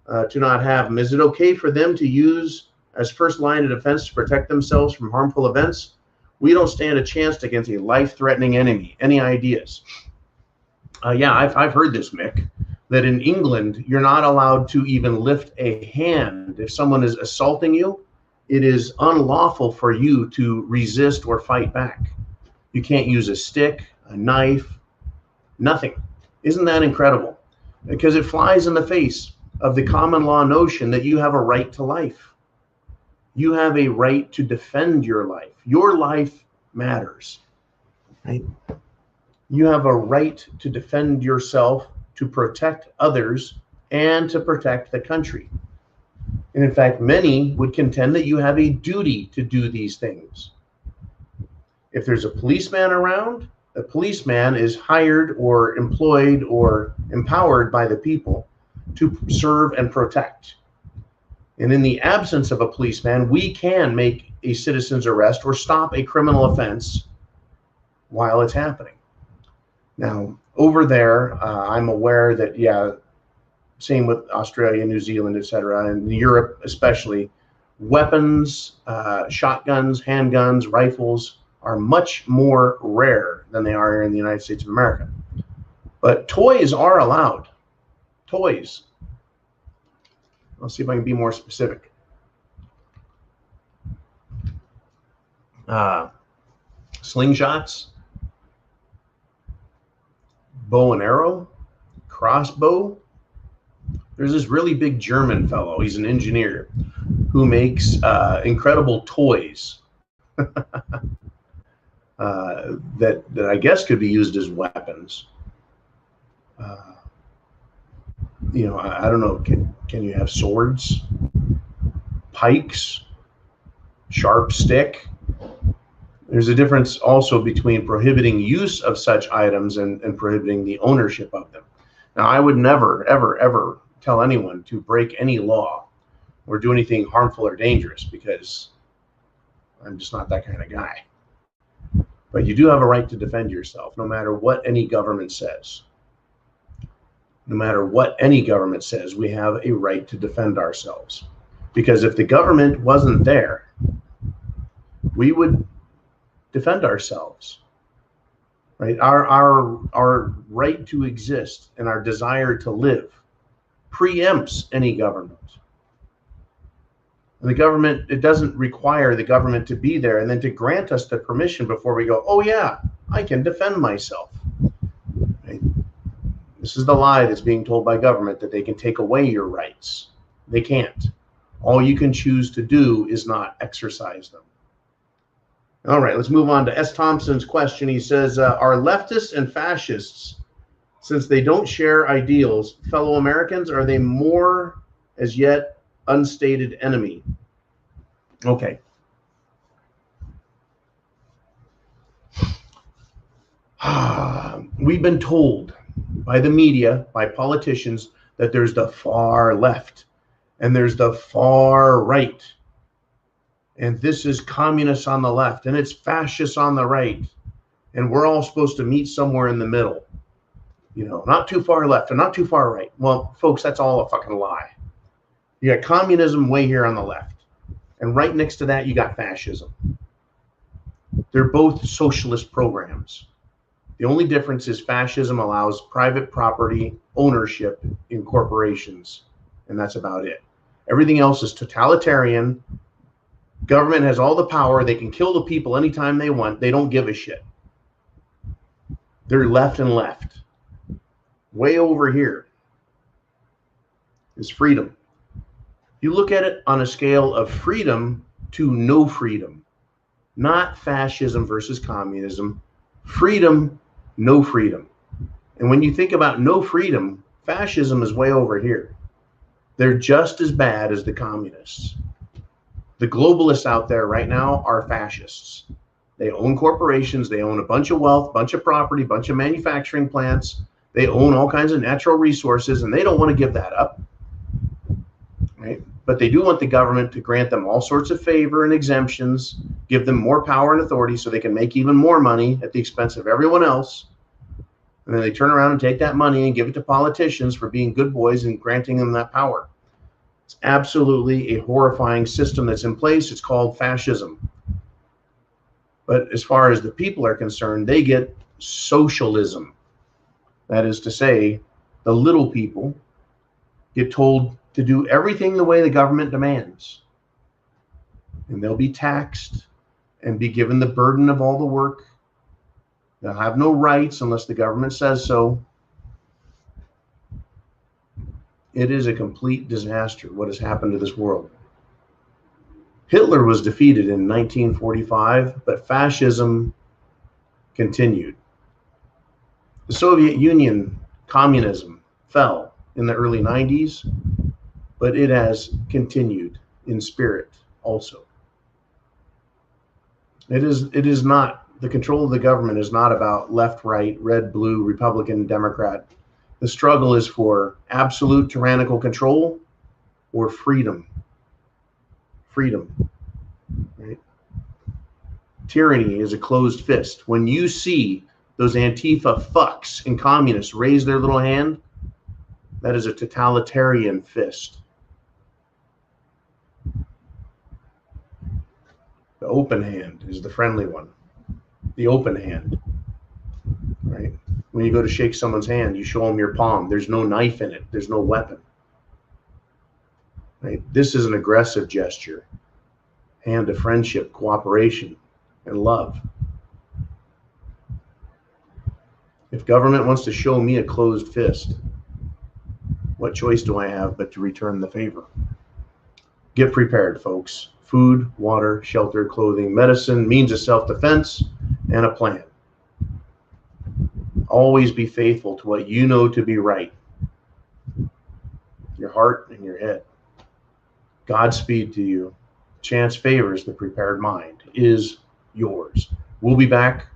to not have them, is it okay for them to use as first line of defense to protect themselves from harmful events? We don't stand a chance against a life-threatening enemy. Any ideas? Yeah, I've heard this, Mick, that in England, you're not allowed to even lift a hand. If someone is assaulting you, it is unlawful for you to resist or fight back. You can't use a stick, a knife, nothing. Isn't that incredible? Because it flies in the face of the common law notion that you have a right to life. You have a right to defend your life. Your life matters, right? You have a right to defend yourself, to protect others, and to protect the country. And in fact, many would contend that you have a duty to do these things. If there's a policeman around, the policeman is hired or employed or empowered by the people to serve and protect. And in the absence of a policeman, we can make a citizen's arrest or stop a criminal offense while it's happening. Now, over there, I'm aware that, yeah, same with Australia, New Zealand, etc., and Europe especially, weapons, shotguns, handguns, rifles are much more rare than they are here in the United States of America. But toys are allowed. Toys. I'll see if I can be more specific. Slingshots, bow and arrow, crossbow. There's this really big German fellow, he's an engineer, who makes incredible toys that I guess could be used as weapons. You know, I don't know, can you have swords, pikes, sharp stick? There's a difference also between prohibiting use of such items and prohibiting the ownership of them. Now, I would never, ever, ever tell anyone to break any law or do anything harmful or dangerous, because I'm just not that kind of guy. But you do have a right to defend yourself, no matter what any government says. No matter what any government says, we have a right to defend ourselves. Because if the government wasn't there, we would defend ourselves, right? Our right to exist and our desire to live preempts any government. And the government, it doesn't require the government to be there and then to grant us the permission before we go, oh yeah, I can defend myself. Right? This is the lie that's being told by government, that they can take away your rights. They can't. All you can choose to do is not exercise them. All right, let's move on to S. Thompson's question. He says, are leftists and fascists, since they don't share ideals, fellow Americans? Are they more as yet unstated enemy? Okay. We've been told by the media, by politicians, that there's the far left and there's the far right. And this is communists on the left, and it's fascists on the right. And we're all supposed to meet somewhere in the middle. You know, not too far left and not too far right. Well, folks, that's all a fucking lie. You got communism way here on the left. And right next to that, you got fascism. They're both socialist programs. The only difference is fascism allows private property ownership in corporations, and that's about it. Everything else is totalitarian. Government has all the power. They can kill the people anytime they want. They don't give a shit. They're left and left. Way over here is freedom. You look at it on a scale of freedom to no freedom, not fascism versus communism. Freedom, no freedom. And when you think about no freedom, fascism is way over here. They're just as bad as the communists. The globalists out there right now are fascists. They own corporations. They own a bunch of wealth, bunch of property, bunch of manufacturing plants. They own all kinds of natural resources, and they don't want to give that up. Right? But they do want the government to grant them all sorts of favor and exemptions, give them more power and authority so they can make even more money at the expense of everyone else. And then they turn around and take that money and give it to politicians for being good boys and granting them that power. It's absolutely a horrifying system that's in place. It's called fascism. But as far as the people are concerned, they get socialism. That is to say, the little people get told to do everything the way the government demands. And they'll be taxed and be given the burden of all the work. They'll have no rights unless the government says so. It is a complete disaster what has happened to this world. Hitler was defeated in 1945, but fascism continued. The Soviet Union, communism, fell in the early 90s, but it has continued in spirit also. It is not, the control of the government is not about left, right, red, blue, Republican, Democrat. The struggle is for absolute tyrannical control or freedom. Freedom. Right? Tyranny is a closed fist. When you see those Antifa fucks and communists raise their little hand, that is a totalitarian fist. The open hand is the friendly one. The open hand. Right? When you go to shake someone's hand, you show them your palm. There's no knife in it. There's no weapon. Right? This is an aggressive gesture. Hand of friendship, cooperation, and love. If government wants to show me a closed fist, what choice do I have but to return the favor? Get prepared, folks. Food, water, shelter, clothing, medicine, means of self-defense, and a plan. Always be faithful to what you know to be right. Your heart and your head. Godspeed to you. Chance favors the prepared mind is yours. We'll be back.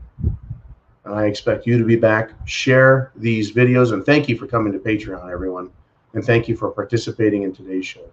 I expect you to be back. Share these videos, and thank you for coming to Patreon, everyone. And thank you for participating in today's show.